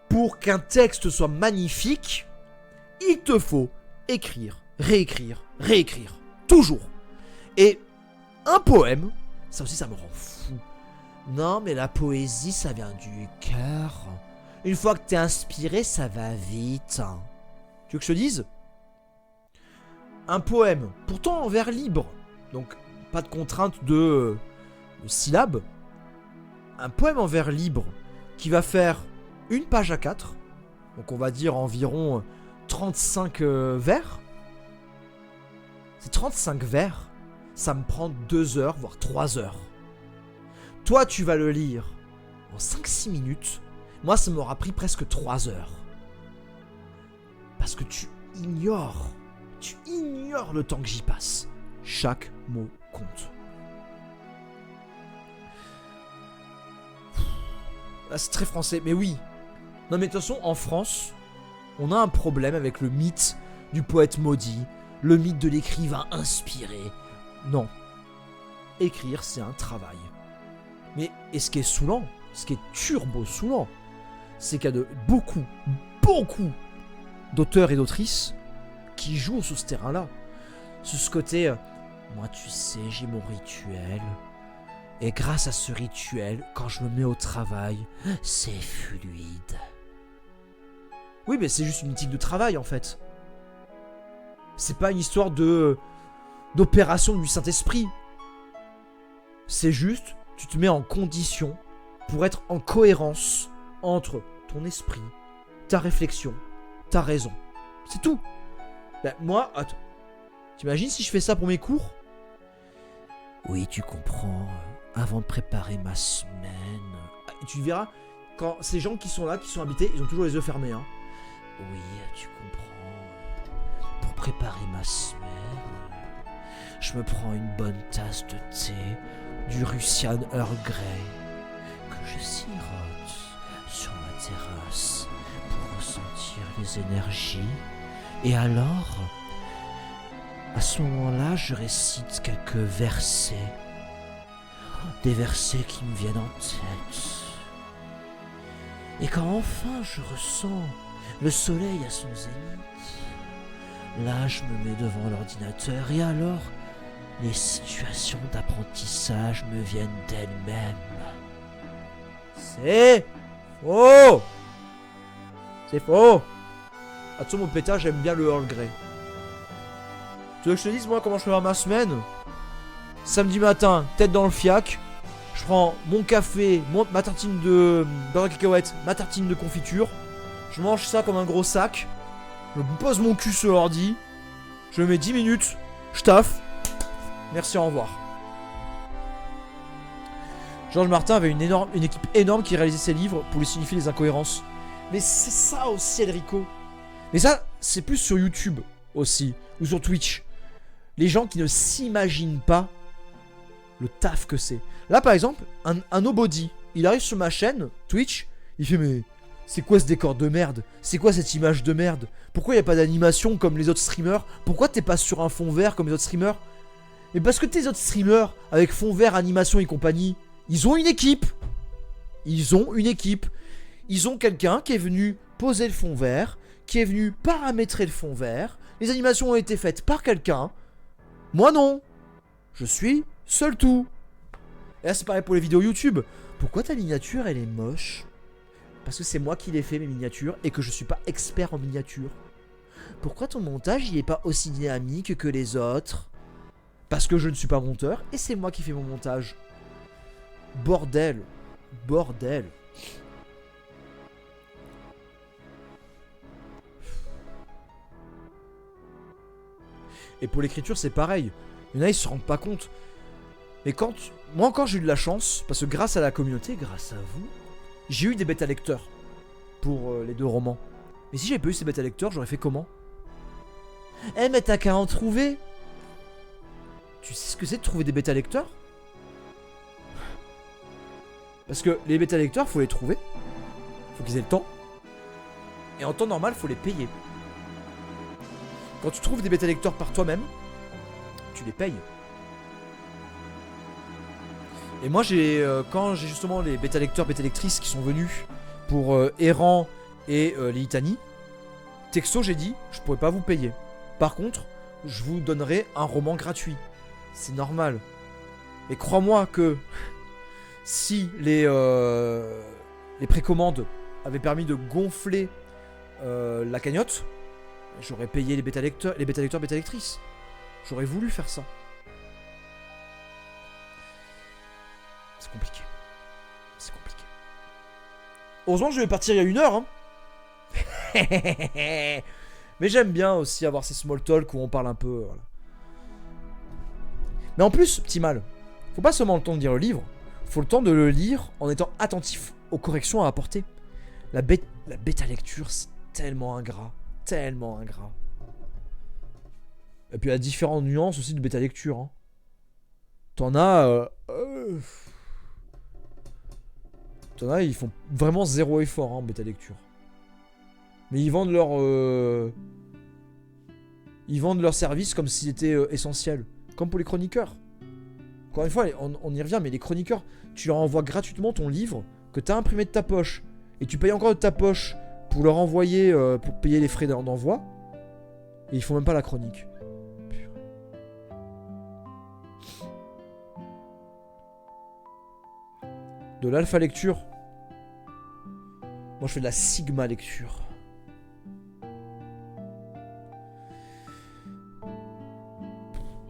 Pour qu'un texte soit magnifique, il te faut écrire, réécrire, réécrire. Toujours. Et un poème, ça aussi ça me rend fou. Non mais la poésie ça vient du cœur. Une fois que t'es inspiré, ça va vite. Tu veux que je te dise? Un poème, pourtant en vers libre, donc pas de contrainte de syllabes. Un poème en vers libre qui va faire une page à 4, donc on va dire environ 35 vers. Ces 35 vers, ça me prend 2 heures, voire 3 heures. Toi, tu vas le lire en 5-6 minutes. Moi, ça m'aura pris presque 3 heures. Parce que tu ignores le temps que j'y passe. Chaque mot compte. Là, c'est très français, mais oui. Non, mais de toute façon, en France, on a un problème avec le mythe du poète maudit, le mythe de l'écrivain inspiré. Non. Écrire, c'est un travail. Mais, et ce qui est saoulant, ce qui est turbo saoulant, c'est qu'il y a beaucoup d'auteurs et d'autrices qui jouent sur ce terrain-là. Sur ce côté, moi tu sais, j'ai mon rituel. Et grâce à ce rituel, quand je me mets au travail, c'est fluide. Oui, mais c'est juste une éthique de travail en fait. C'est pas une histoire d'opération du Saint-Esprit. C'est juste, tu te mets en condition pour être en cohérence entre ton esprit, ta réflexion, ta raison. C'est tout. Ben, moi, attends. T'imagines si je fais ça pour mes cours? Oui, tu comprends. Avant de préparer ma semaine... Et tu verras, quand ces gens qui sont là, qui sont habités, ils ont toujours les yeux fermés. Hein. Oui, tu comprends. Pour préparer ma semaine, je me prends une bonne tasse de thé, du Russian Earl Grey, que je sirote sur ma terrasse pour ressentir les énergies. Et alors, à ce moment-là, je récite quelques versets. Des versets qui me viennent en tête. Et quand enfin je ressens le soleil à son zénith, là je me mets devant l'ordinateur et alors les situations d'apprentissage me viennent d'elles-mêmes. C'est faux. C'est faux. Attention mon pétard, j'aime bien le Earl Grey. Tu veux que je te dise, moi, comment je fais ma semaine? Samedi matin, tête dans le fiac. Je prends mon café, ma tartine de beurre de cacahuète, ma tartine de confiture. Je mange ça comme un gros sac. Je me pose mon cul sur l'ordi. Je mets 10 minutes. Je taffe. Merci, au revoir. Georges Martin avait une équipe énorme qui réalisait ses livres pour lui signifier les incohérences. Mais c'est ça aussi, Enrico. Mais ça, c'est plus sur YouTube aussi, ou sur Twitch. Les gens qui ne s'imaginent pas le taf que c'est. Là, par exemple, un nobody, il arrive sur ma chaîne, Twitch, il fait mais c'est quoi ce décor de merde? C'est quoi cette image de merde? Pourquoi il n'y a pas d'animation comme les autres streamers? Pourquoi t'es pas sur un fond vert comme les autres streamers? Et parce que tes autres streamers, avec fond vert, animation et compagnie, ils ont une équipe. Ils ont une équipe. Ils ont quelqu'un qui est venu poser le fond vert, qui est venu paramétrer le fond vert. Les animations ont été faites par quelqu'un. Moi non. Je suis seul tout. Et là c'est pareil pour les vidéos YouTube. Pourquoi ta miniature elle est moche? Parce que c'est moi qui l'ai fait mes miniatures et que je suis pas expert en miniature. Pourquoi ton montage il est pas aussi dynamique que les autres? Parce que je ne suis pas monteur et c'est moi qui fais mon montage. Bordel. Bordel. Et pour l'écriture c'est pareil. Il y en a ils se rendent pas compte. Mais quand... Moi encore j'ai eu de la chance. Parce que grâce à la communauté, grâce à vous, j'ai eu des bêta lecteurs. Pour les 2 romans. Mais si j'avais pas eu ces bêta lecteurs, j'aurais fait comment? Eh mais t'as qu'à en trouver. Tu sais ce que c'est de trouver des bêta lecteurs? Parce que les bêta lecteurs faut les trouver. Faut qu'ils aient le temps. Et en temps normal faut les payer. Quand tu trouves des bêta lecteurs par toi-même, tu les payes. Et moi j'ai quand j'ai justement les bêta lecteurs, bêta lectrices qui sont venus pour Errant et les Litanies, texto j'ai dit je pourrais pas vous payer. Par contre, je vous donnerai un roman gratuit. C'est normal. Mais crois-moi que si les précommandes avaient permis de gonfler la cagnotte, j'aurais payé les bêta lecteurs, bêta lectrices. J'aurais voulu faire ça. C'est compliqué. C'est compliqué. Heureusement que je vais partir il y a 1 heure. Hein. Mais j'aime bien aussi avoir ces small talk où on parle un peu. Voilà. Mais en plus, petit mal, faut pas seulement le temps de lire le livre, faut le temps de le lire en étant attentif aux corrections à apporter. La bêta lecture, c'est tellement ingrat. Tellement ingrat. Et puis il y a différentes nuances aussi de bêta lecture. Hein. T'en as... T'en as, ils font vraiment 0 effort en bêta lecture. Mais ils vendent leur... Ils vendent leur service comme s'il était essentiel. Comme pour les chroniqueurs. Encore une fois, on y revient, mais les chroniqueurs, tu leur envoies gratuitement ton livre que t'as imprimé de ta poche. Et tu payes encore de ta poche pour leur envoyer, pour payer les frais d'envoi. Et ils font même pas la chronique. De l'alpha lecture. Moi je fais de la sigma lecture.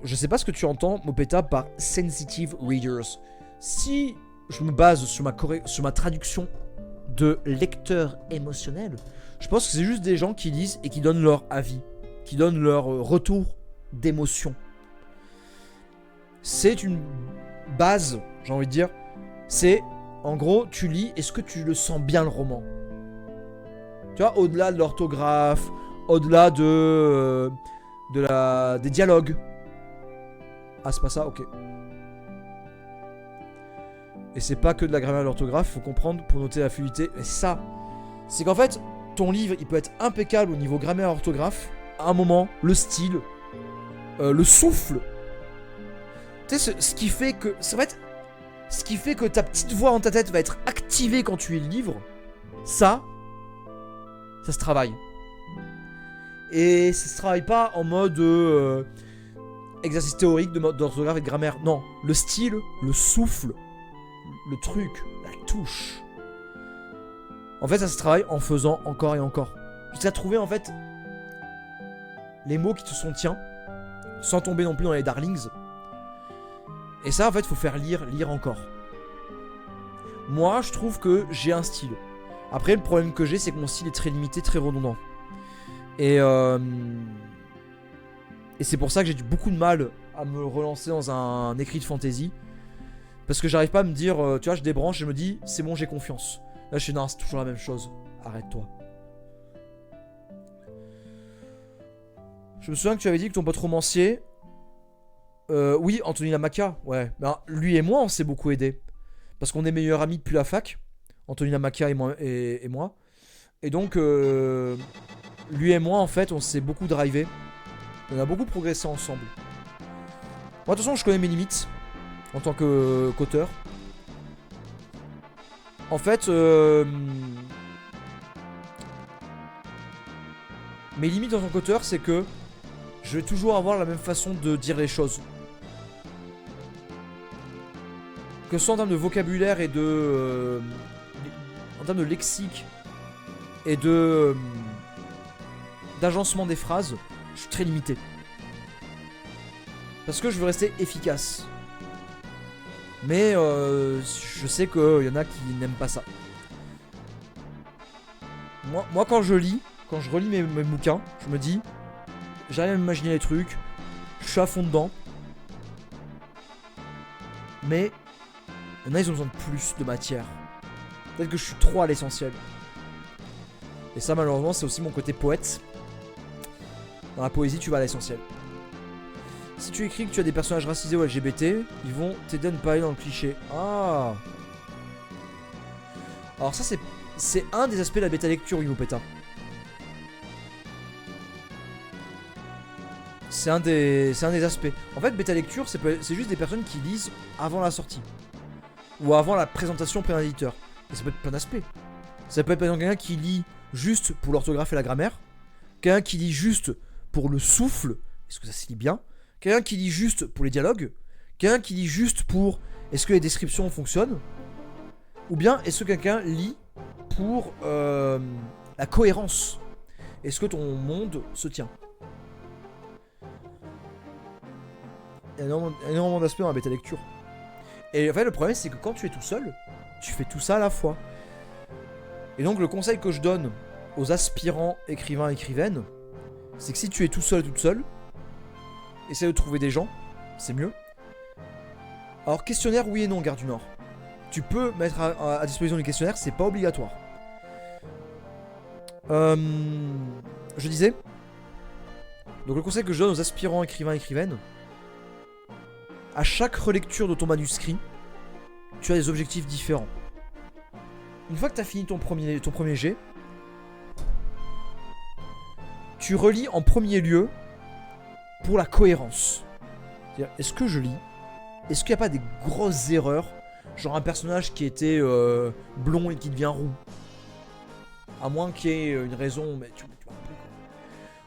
Je sais pas ce que tu entends, Mopeta, par sensitive readers. Si je me base sur ma traduction de lecteur émotionnel, je pense que c'est juste des gens qui lisent et qui donnent leur avis, qui donnent leur retour d'émotion. C'est une base, j'ai envie de dire. C'est, en gros, tu lis, est-ce que tu le sens bien le roman? Tu vois, au-delà de l'orthographe, au-delà des dialogues. Ah, c'est pas ça? Ok. Et c'est pas que de la grammaire et de l'orthographe, faut comprendre pour noter la fluidité. Et ça, c'est qu'en fait, ton livre, il peut être impeccable au niveau grammaire et orthographe. À un moment, le style, le souffle. Tu sais, ce qui fait que... Ça va être... Ce qui fait que ta petite voix dans ta tête va être activée quand tu lis le livre. Ça se travaille. Et ça se travaille pas en mode... exercice théorique d'orthographe et de grammaire. Non, le style, le souffle, le truc, la touche. En fait, ça se travaille en faisant encore et encore. Jusqu'à trouver en fait les mots qui te sont tiens, sans tomber non plus dans les darlings. Et ça, en fait, faut faire lire encore. Moi, je trouve que j'ai un style. Après, le problème que j'ai, c'est que mon style est très limité, très redondant. Et c'est pour ça que j'ai beaucoup de mal à me relancer dans un écrit de fantasy. Parce que j'arrive pas à me dire, tu vois, je débranche et je me dis, c'est bon, j'ai confiance. Là, je suis non, c'est toujours la même chose. Arrête-toi. Je me souviens que tu avais dit que ton pote romancier... oui, Anthony Lamacca, ouais. Ben, lui et moi, on s'est beaucoup aidé. Parce qu'on est meilleurs amis depuis la fac. Anthony Lamacca et moi. Et donc, lui et moi, en fait, on s'est beaucoup drivé. On a beaucoup progressé ensemble. Moi, de toute façon, je connais mes limites. En tant qu'auteur. En fait, mes limites en tant qu'auteur, c'est que je vais toujours avoir la même façon de dire les choses. Que ce soit en termes de vocabulaire et de... en termes de lexique et de... d'agencement des phrases, je suis très limité. Parce que je veux rester efficace. Mais je sais qu'il y en a qui n'aiment pas ça. Moi quand je relis mes bouquins, je me dis, j'arrive à m'imaginer les trucs, je suis à fond dedans. Mais il y en a, ils ont besoin de plus de matière. Peut-être que je suis trop à l'essentiel. Et ça, malheureusement, c'est aussi mon côté poète. Dans la poésie, tu vas à l'essentiel. Si tu écris que tu as des personnages racisés ou LGBT, ils vont t'aider à ne pas aller dans le cliché. Ah. Alors ça, c'est un des aspects de la bêta lecture, Yumopeta. C'est un des aspects. En fait, bêta lecture, c'est juste des personnes qui lisent avant la sortie. Ou avant la présentation près d'un éditeur. Et ça peut être plein d'aspects. Ça peut être par exemple quelqu'un qui lit juste pour l'orthographe et la grammaire. Quelqu'un qui lit juste pour le souffle. Est-ce que ça se lit bien? Quelqu'un qui lit juste pour les dialogues. Quelqu'un qui lit juste pour est-ce que les descriptions fonctionnent. Ou bien est-ce que quelqu'un lit pour la cohérence. Est-ce que ton monde se tient? Il y a énormément d'aspects dans la bêta lecture. Et en fait le problème c'est que quand tu es tout seul, tu fais tout ça à la fois. Et donc le conseil que je donne aux aspirants écrivains et écrivaines, c'est que si tu es tout seul, toute seule, essaie de trouver des gens, c'est mieux. Alors questionnaire oui et non, Gare du Nord. Tu peux mettre à disposition du questionnaire, c'est pas obligatoire. Je disais, donc le conseil que je donne aux aspirants écrivains et écrivaines, à chaque relecture de ton manuscrit, tu as des objectifs différents. Une fois que tu as fini ton premier jet, tu relis en premier lieu pour la cohérence. C'est-à-dire, est-ce que je lis? Est-ce qu'il n'y a pas des grosses erreurs? Genre un personnage qui était blond et qui devient roux. À moins qu'il y ait une raison, mais tu vois un peu quoi.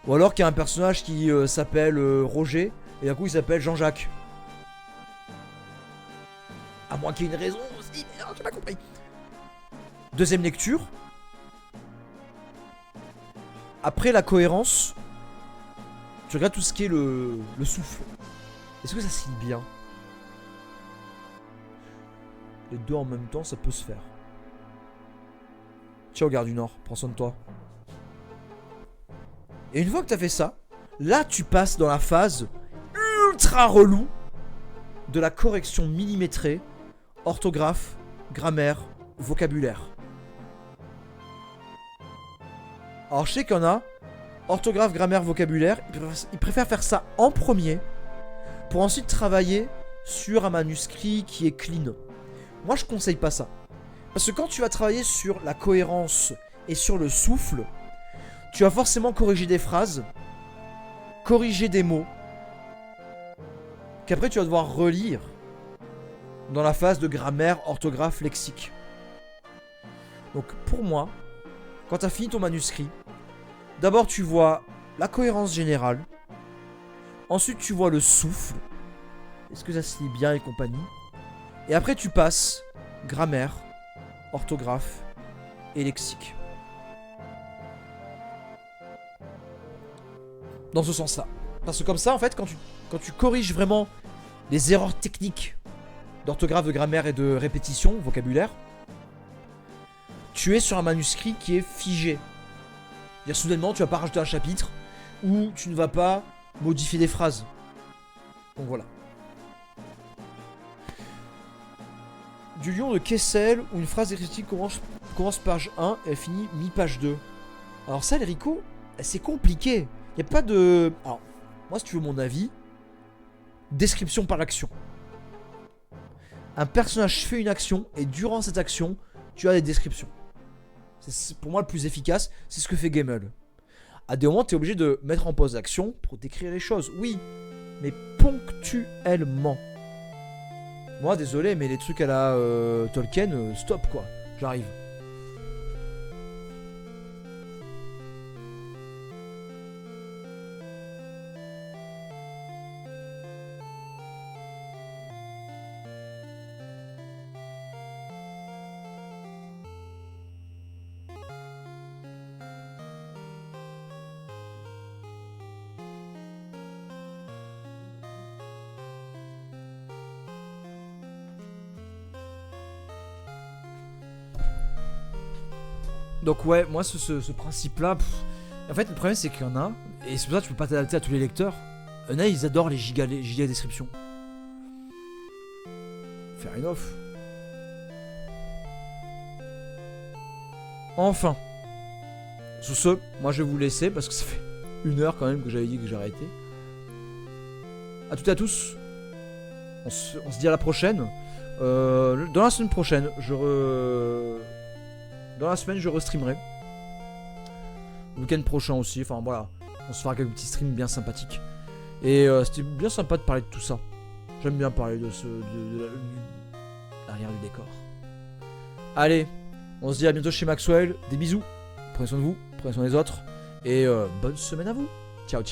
Ou alors qu'il y a un personnage qui s'appelle Roger, et d'un coup il s'appelle Jean-Jacques. À moins qu'il y ait une raison aussi, mais non, tu m'as compris. Deuxième lecture. Après la cohérence, tu regardes tout ce qui est le souffle. Est-ce que ça se lit bien? Les deux en même temps, ça peut se faire. Ciao, Gare du Nord, prends soin de toi. Et une fois que tu as fait ça, là tu passes dans la phase ultra relou de la correction millimétrée, orthographe, grammaire, vocabulaire. Alors je sais qu'il y en a, orthographe, grammaire, vocabulaire, ils préfèrent faire ça en premier pour ensuite travailler sur un manuscrit qui est clean. Moi je conseille pas ça. Parce que quand tu vas travailler sur la cohérence et sur le souffle, tu vas forcément corriger des phrases, corriger des mots, qu'après tu vas devoir relire dans la phase de grammaire, orthographe, lexique. Donc pour moi, quand tu as fini ton manuscrit, d'abord tu vois la cohérence générale, ensuite tu vois le souffle, est-ce que ça se lit bien et compagnie, et après tu passes grammaire, orthographe et lexique. Dans ce sens-là. Parce que comme ça, en fait, quand tu corriges vraiment les erreurs techniques d'orthographe, de grammaire et de répétition, vocabulaire, tu es sur un manuscrit qui est figé. C'est-à-dire, soudainement, tu vas pas rajouter un chapitre ou tu ne vas pas modifier des phrases. Donc voilà. Du lion de Kessel, où une phrase écrite commence page 1 et elle finit mi-page 2. Alors ça, Rico, c'est compliqué. Il n'y a pas de... Alors, moi, si tu veux mon avis, description par action. Un personnage fait une action et durant cette action, tu as des descriptions. C'est pour moi le plus efficace, c'est ce que fait Gamel. À des moments, tu es obligé de mettre en pause l'action pour décrire les choses, oui, mais ponctuellement. Moi, désolé, mais les trucs à la Tolkien, stop quoi, j'arrive. Donc ouais, moi ce principe-là, en fait le problème c'est qu'il y en a, et c'est pour ça que tu peux pas t'adapter à tous les lecteurs, il y en a ils adorent les giga descriptions. Fair enough. Enfin. Sur ce, moi je vais vous laisser parce que ça fait 1 heure quand même que j'avais dit que j'arrêtais. A toutes et à tous. On se dit à la prochaine. Dans la semaine prochaine, dans la semaine, je restreamerai. Le week-end prochain aussi. Enfin voilà. On se fera quelques petits streams bien sympathiques. Et c'était bien sympa de parler de tout ça. J'aime bien parler de l'arrière du décor. Allez, on se dit à bientôt chez Maxwell. Des bisous. Prenez soin de vous, prenez soin des autres. Et bonne semaine à vous. Ciao, ciao.